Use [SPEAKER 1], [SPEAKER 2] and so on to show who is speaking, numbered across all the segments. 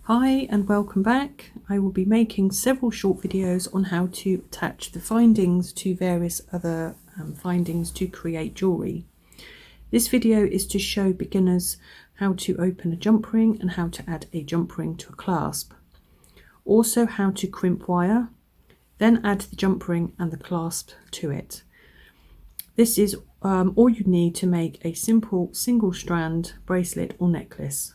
[SPEAKER 1] Hi and welcome back. I will be making several short videos on how to attach the findings to various other findings to create jewellery. This video is to show beginners how to open a jump ring and how to add a jump ring to a clasp. Also how to crimp wire, then add the jump ring and the clasp to it. This is all you need to make a simple single strand bracelet or necklace.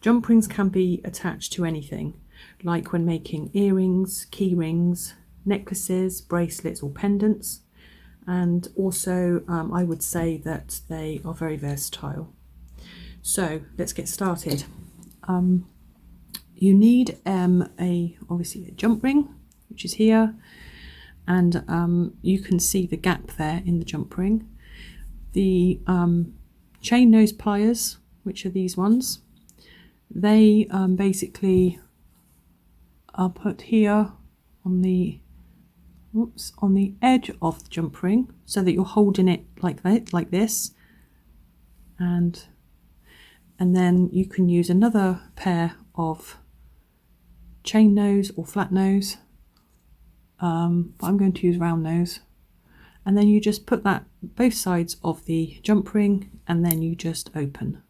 [SPEAKER 1] Jump rings can be attached to anything, like when making earrings, key rings, necklaces, bracelets or pendants, and also I would say that they are very versatile. So let's get started. You need obviously a jump ring, which is here, and you can see the gap there in the jump ring. The chain nose pliers, which are these ones, they basically are put here on the edge of the jump ring, so that you're holding it like that, like this, and then you can use another pair of chain nose or flat nose, but I'm going to use round nose, and then you just put that both sides of the jump ring, and then you just open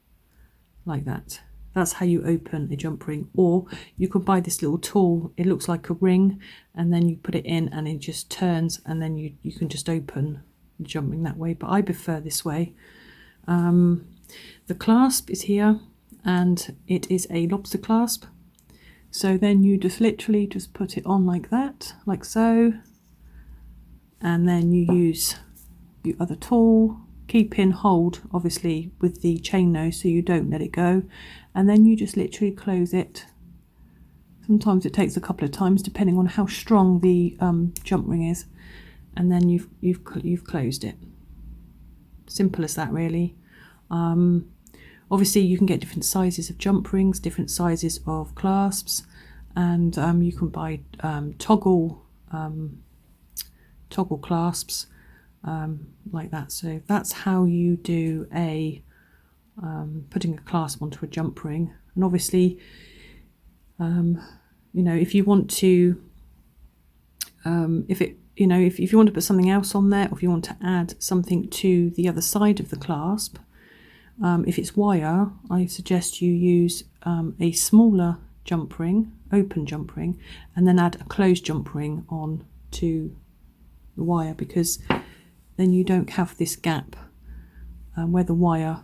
[SPEAKER 1] like that. That's how you open a jump ring. Or you could buy this little tool, it looks like a ring, and then you put it in and it just turns, and then you can just open the jump ring that way, but I prefer this way. The clasp is here, and it is a lobster clasp, so then you just literally just put it on like that, like so, and then you use your other tool, keep in hold obviously with the chain nose so you don't let it go, and then you just literally close it. Sometimes it takes a couple of times depending on how strong the jump ring is, and then you've closed it. Simple as that, really. Obviously you can get different sizes of jump rings, different sizes of clasps, and you can buy toggle clasps like that. So that's how you do a putting a clasp onto a jump ring. And obviously you know, if you want to if you want to put something else on there, or if you want to add something to the other side of the clasp, if it's wire, I suggest you use a smaller jump ring, open jump ring, and then add a closed jump ring on to the wire, because then you don't have this gap where the wire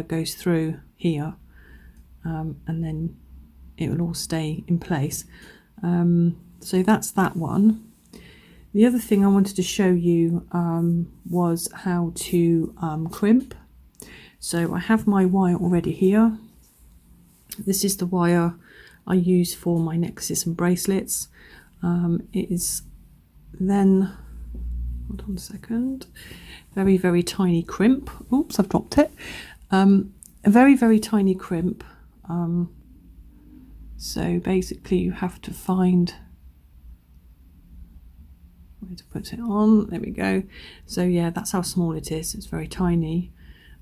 [SPEAKER 1] goes through here, and then it will all stay in place. So that's that one. The other thing I wanted to show you was how to crimp. So I have my wire already here. This is the wire I use for my necklaces and bracelets. It is then, hold on a second, very, very tiny crimp. Oops, I've dropped it. A very, very tiny crimp. So basically you have to find where to put it on. There we go. So yeah, that's how small it is. It's very tiny.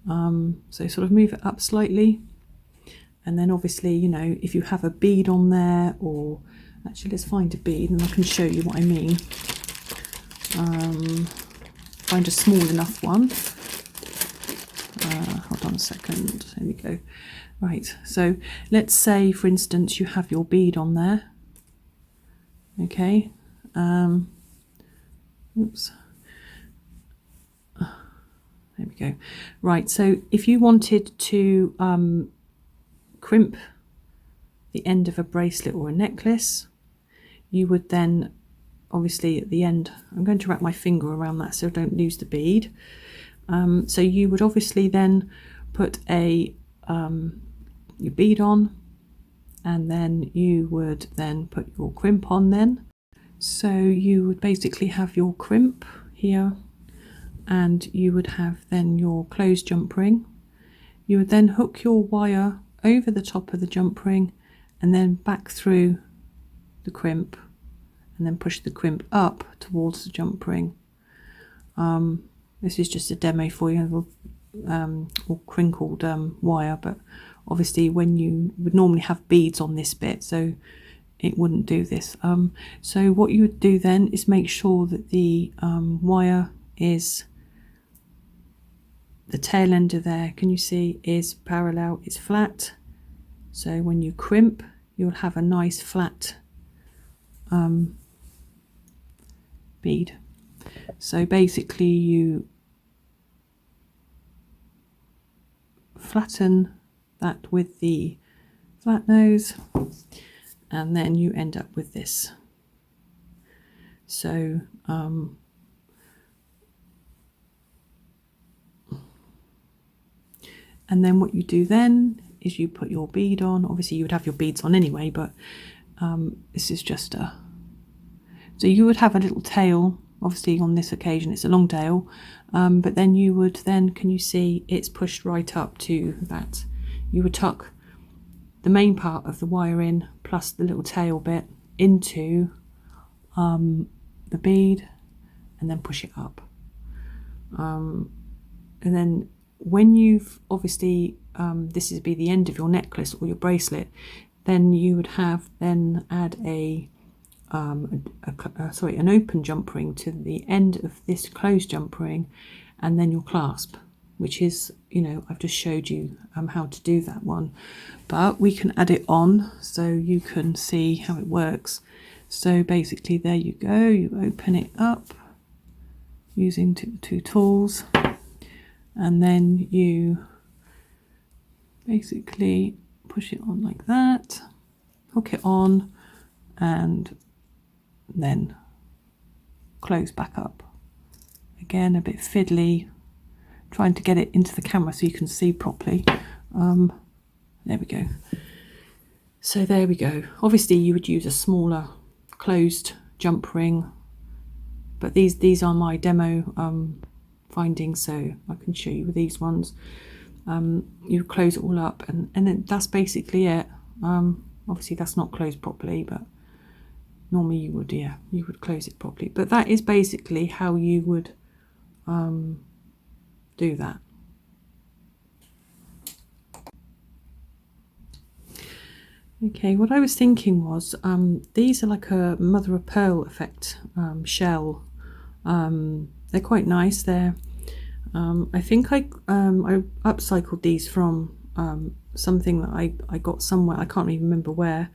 [SPEAKER 1] So sort of move it up slightly, and then obviously, you know, if you have a bead on there, or actually let's find a bead and I can show you what I mean. Find a small enough one. Hold on a second, there we go. Right, so let's say for instance you have your bead on there. Okay, oops, there we go. Right, so if you wanted to crimp the end of a bracelet or a necklace, you would then obviously at the end, I'm going to wrap my finger around that so I don't lose the bead. So you would obviously then put your bead on, and then you would then put your crimp on then. So you would basically have your crimp here, and you would have then your closed jump ring. You would then hook your wire over the top of the jump ring and then back through the crimp, and then push the crimp up towards the jump ring. This is just a demo for you, or crinkled wire, but obviously when you would normally have beads on this bit, so it wouldn't do this. So what you would do then is make sure that the wire is, the tail end of there, can you see, is parallel, it's flat. So when you crimp, you'll have a nice flat bead. So basically you flatten that with the flat nose, and then you end up with this. So and then what you do then is you put your bead on. Obviously you would have your beads on anyway, but this is just a, so you would have a little tail. Obviously on this occasion it's a long tail, but then you would then, can you see, it's pushed right up to that. You would tuck the main part of the wire in plus the little tail bit into the bead, and then push it up. And then when you've obviously this would be the end of your necklace or your bracelet, then you would have then add an open jump ring to the end of this closed jump ring, and then your clasp, which is, you know, I've just showed you how to do that one, but we can add it on so you can see how it works. So basically there you go, you open it up using two tools, and then you basically push it on like that, hook it on, and then close back up. Again, a bit fiddly, trying to get it into the camera so you can see properly. There we go. So there we go. Obviously you would use a smaller closed jump ring, but these are my demo findings, so I can show you with these ones. You close it all up, and then that's basically it. Obviously that's not closed properly, but normally you would, yeah, you would close it properly. But that is basically how you would do that. Okay, what I was thinking was these are like a mother of pearl effect shell. They're quite nice. They're I think I upcycled these from something that I got somewhere, I can't even remember where,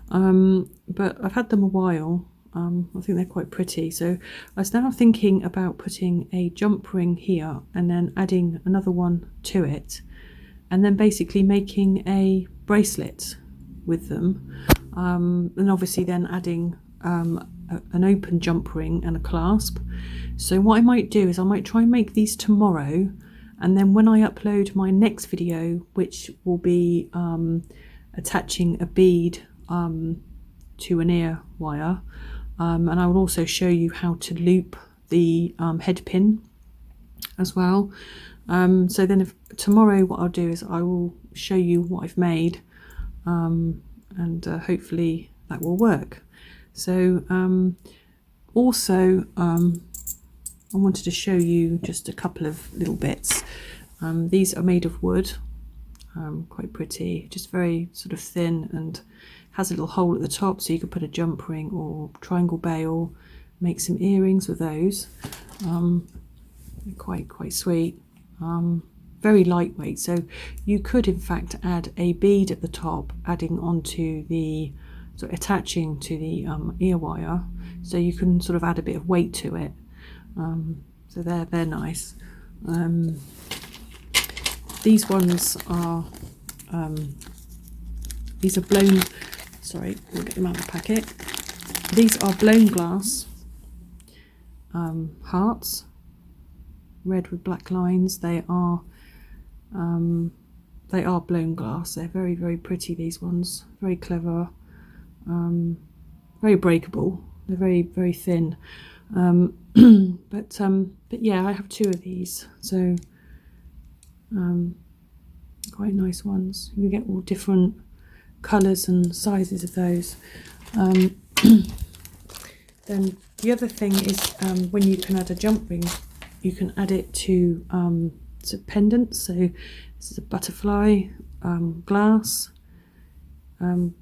[SPEAKER 1] but I've had them a while. I think they're quite pretty, so I was now thinking about putting a jump ring here and then adding another one to it, and then basically making a bracelet with them, and obviously then adding an open jump ring and a clasp. So what I might do is I might try and make these tomorrow, and then when I upload my next video, which will be attaching a bead to an ear wire, and I will also show you how to loop the head pin as well. So then tomorrow what I'll do is I will show you what I've made, and hopefully that will work. So also I wanted to show you just a couple of little bits. These are made of wood, quite pretty, just very sort of thin, and has a little hole at the top so you could put a jump ring or triangle bail, make some earrings with those. Quite sweet, very lightweight, so you could in fact add a bead at the top, adding onto the attaching to the ear wire, so you can sort of add a bit of weight to it. So they're nice. These ones are these are blown, sorry, we'll get them out of the packet. These are blown glass hearts, red with black lines. They are blown glass. They're very pretty, these ones, very clever, very breakable. They're very thin, but yeah, I have two of these, so quite nice ones. You get all different colours and sizes of those. Then the other thing is when you can add a jump ring, you can add it to pendants. So this is a butterfly, glass.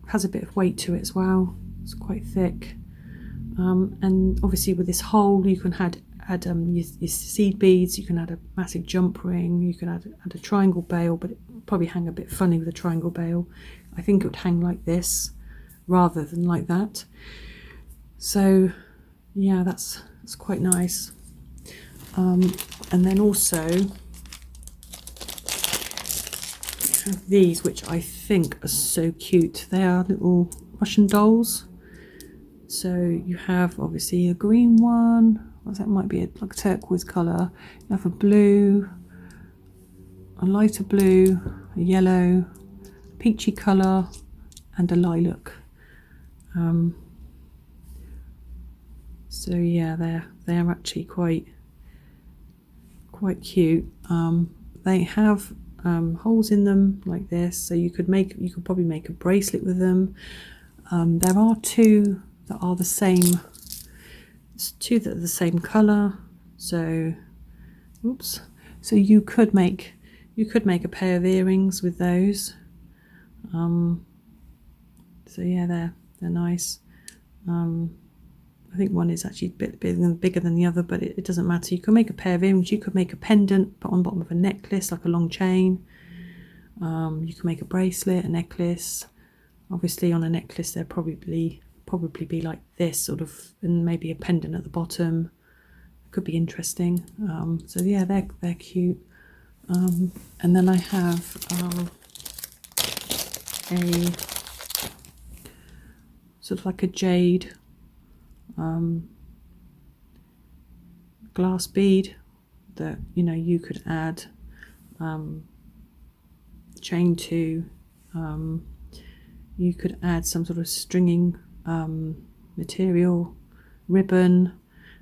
[SPEAKER 1] Has a bit of weight to it as well. It's quite thick. And obviously with this hole you can add your seed beads, you can add a massive jump ring, you can add a triangle bail, but it would probably hang a bit funny with a triangle bail. I think it would hang like this rather than like that. So yeah, that's quite nice. And then also have these, which I think are so cute. They are little Russian dolls. So you have obviously a green one, that might be like a turquoise colour. You have a blue, a lighter blue, a yellow, peachy colour, and a lilac. So yeah, they're actually quite cute. They have holes in them like this, so you could probably make a bracelet with them. There are two that are the same. Two that are the same colour. So, oops. So you could make a pair of earrings with those. So yeah, they're nice. I think one is actually a bit bigger than the other, but it doesn't matter. You can make a pair of earrings. You could make a pendant, put on the bottom of a necklace, like a long chain. You can make a bracelet, a necklace. Obviously, on a necklace, they'll probably be like this sort of, and maybe a pendant at the bottom. Could be interesting. So yeah, they're cute. And then I have a sort of like a jade glass bead that you could add chain to. You could add some sort of stringing material, ribbon,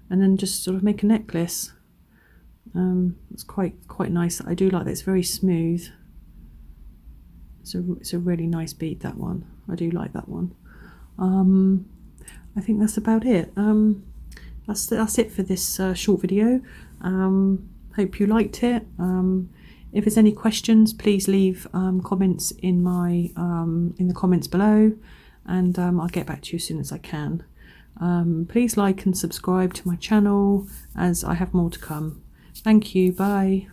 [SPEAKER 1] and then just sort of make a necklace. It's quite nice. I do like that. It's very smooth. It's a really nice bead, that one. I do like that one. I think that's about it. That's it for this short video. Hope you liked it. If there's any questions, please leave comments in the comments below, and I'll get back to you as soon as I can. Please like and subscribe to my channel, as I have more to come. Thank you. Bye.